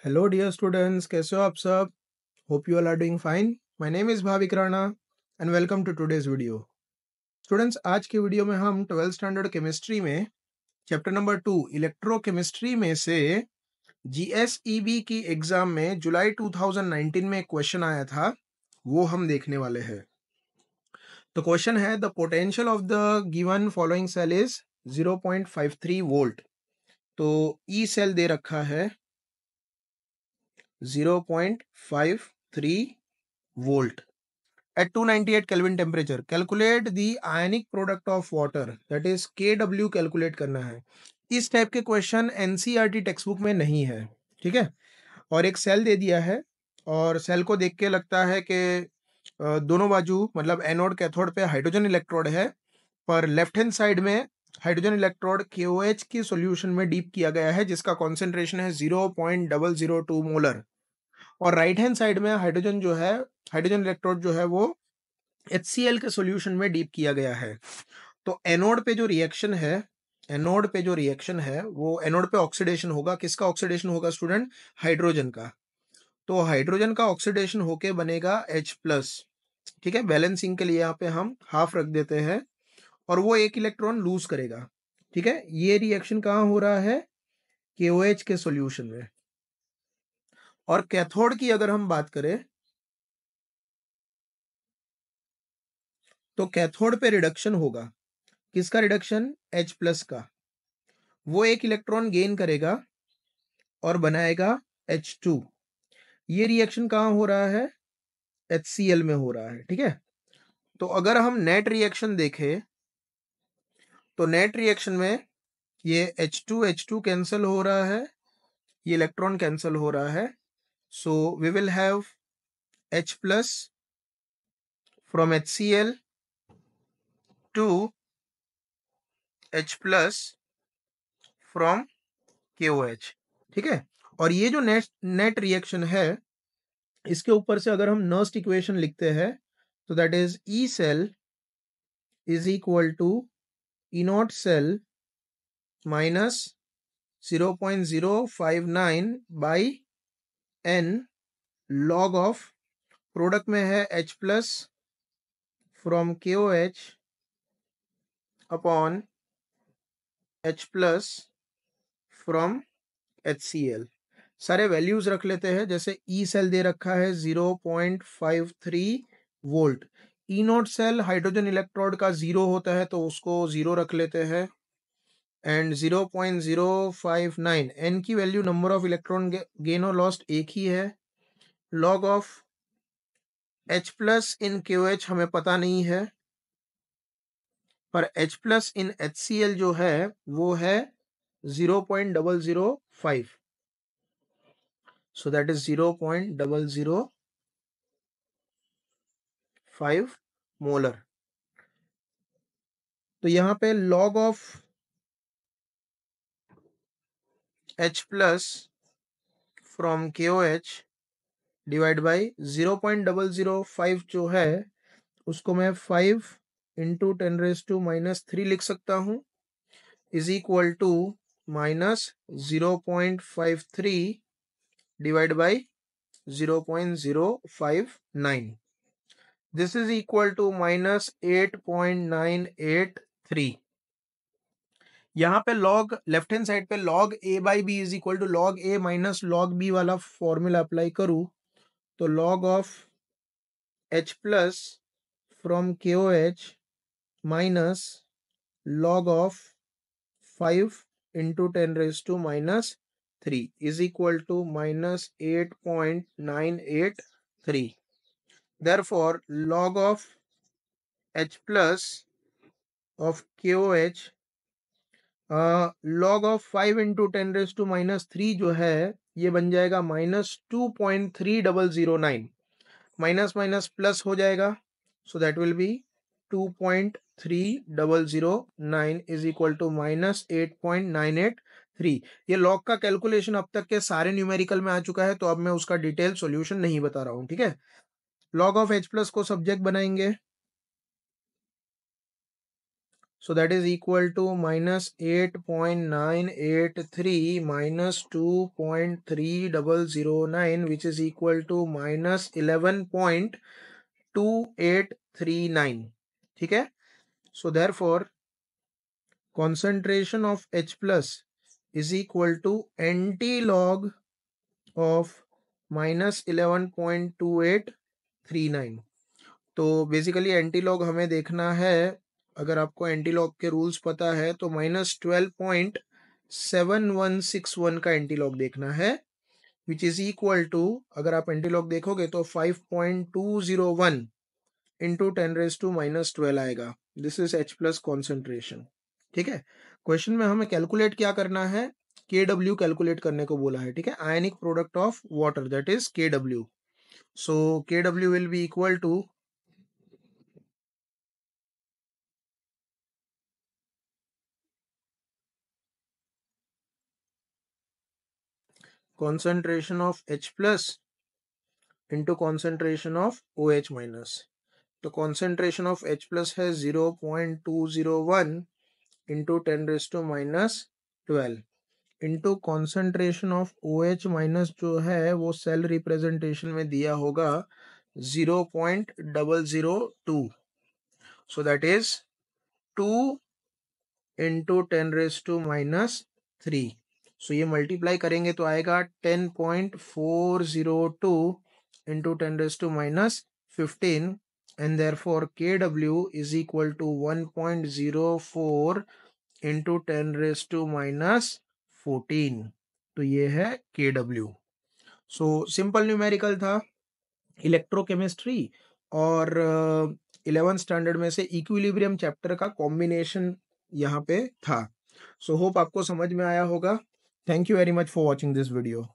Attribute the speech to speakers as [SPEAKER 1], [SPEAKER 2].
[SPEAKER 1] Hello dear students, कैसे हो आप सब? Hope you all are doing fine. My name is Bhavik Rana and welcome to today's video. Students, आज के वीडियो में हम 12th स्टैंडर्ड केमिस्ट्री में चैप्टर नंबर 2 इलेक्ट्रोकेमिस्ट्री में से जीएसईबी की एग्जाम में जुलाई 2019 में एक क्वेश्चन आया था, वो हम देखने वाले हैं। तो क्वेश्चन है, the potential of the given following cell is 0.53 volt. तो ई सेल दे रखा है 0.53 volt at 298 Kelvin temperature. Calculate the ionic product of water, that is KW calculate करना है। इस टाइप के क्वेश्चन एनसीईआरटी टेक्स्ट बुक में नहीं है, ठीक है। और एक सेल दे दिया है और सेल को देख के लगता है कि दोनों बाजू मतलब एनोड कैथोड पे हाइड्रोजन इलेक्ट्रोड है, पर लेफ्ट हैंड साइड में हाइड्रोजन इलेक्ट्रोड KOH की सॉल्यूशन में डीप किया गया है, जिसका कॉन्सेंट्रेशन है 0.002 मोलर। और राइट हैंड साइड में हाइड्रोजन जो है, हाइड्रोजन इलेक्ट्रोड जो है वो HCl के सॉल्यूशन में डीप किया गया है। तो एनोड पे जो रिएक्शन है, वो एनोड पे ऑक्सीडेशन होगा। किसका ऑक्सीडेशन होगा स्टूडेंट? हाइड्रोजन का। तो हाइड्रोजन का ऑक्सीडेशन होके बनेगा H+, ठीक है। बैलेंसिंग के लिए यहाँ पे हम हाफ रख देते हैं और वो एक इलेक्ट्रॉन लूज करेगा, ठीक है। ये रिएक्शन कहाँ हो रहा है? KOH के सॉल्यूशन में। और कैथोड की अगर हम बात करें तो कैथोड पे रिडक्शन होगा। किसका रिडक्शन? H+ का। वो एक इलेक्ट्रॉन गेन करेगा और बनाएगा H2। ये रिएक्शन कहाँ हो रहा है? HCl में हो रहा है, ठीक है। तो अगर हम नेट रिएक्शन देखें तो नेट रिएक्शन में ये H2 कैंसिल हो रहा है, ये इलेक्ट्रॉन कैंसिल हो रहा है। So we will have H+ from HCl to H+ from KOH, ठीक है। और ये जो नेट रिएक्शन है, इसके ऊपर से अगर हम नर्स्ट इक्वेशन लिखते हैं तो that is E cell is equal to E naught cell minus 0.059 by n log of product में है H+ from KOH upon H+ from HCl। सारे वैल्यूज रख लेते हैं। जैसे ई सेल दे रखा है 0.53 वोल्ट। ई नोट सेल हाइड्रोजन इलेक्ट्रोड का 0 होता है तो उसको 0 रख लेते हैं। एंड 0.059 एन की value number of electron gain और लॉस्ट एक ही है। Log of H+ in KOH हमें पता नहीं है, पर H+ इन HCl जो है वो है 0.005। So that is 0.005 molar. तो यहाँ पे log of H+ from KOH divide by 0.005 जो है उसको मैं 5 इंटू 10⁻³ लिख सकता हूँ, is equal to minus 0.53 divide by 0.059। This is equal to minus 8.983। यहाँ पे लॉग लेफ्ट हैंड साइड पे log a by b is equal to log a minus log b वाला फॉर्मूला अप्लाई करूँ तो log of H+ from KOH minus log of 5 into 10⁻³ is equal to minus 8.983। Therefore, log of H+ of KOH log of 5 into 10⁻³ जो है ये बन जाएगा -2.3009। Minus minus plus हो जाएगा, so that will be 2.3009 is equal to minus 8.983। ये log का calculation अब तक के सारे न्यूमेरिकल में आ चुका है, तो अब मैं उसका डिटेल सॉल्यूशन नहीं बता रहा हूं, ठीक है। लॉग ऑफ H+ को सब्जेक्ट बनाएंगे, So that is equal to minus 8.983 minus 2.3009, which is equal to minus 11.2839. ठीक है. So therefore concentration of H plus is equal to NT log of minus 11.2839. तो बेसिकली एंटी लॉग हमें देखना है. अगर आपको एंटी लॉग के रूल्स पता है तो माइनस 12.7161 का एंटी लॉग देखना है, विच इज इक्वल टू, अगर आप एंटी लॉग देखोगे तो 5.201 इंटू 10⁻⁻12 आएगा. This is H plus concentration. ठीक है. क्वेश्चन में हमें कैलकुलेट क्या करना है, KW कैलकुलेट करने को बोला है. ठीक है. Ionic product of water, that is KW. So KW will be equal to concentration of H plus into concentration of OH minus. तो concentration of H plus है 0.201 into 10⁻⁻12 into concentration of OH minus जो है वो cell representation में दिया होगा 0.002. So that is 2 into 10⁻³ सो ये multiply करेंगे तो आएगा 10.402 into 10⁻15 and therefore KW is equal to 1.04 into 10⁻14. तो ये है KW. सो सिंपल न्यूमेरिकल था, इलेक्ट्रोकेमिस्ट्री और 11th स्टैंडर्ड में से इक्विलिब्रियम चैप्टर का कॉम्बिनेशन यहाँ पे था. सो होप आपको समझ में आया होगा. Thank you very much for watching this video.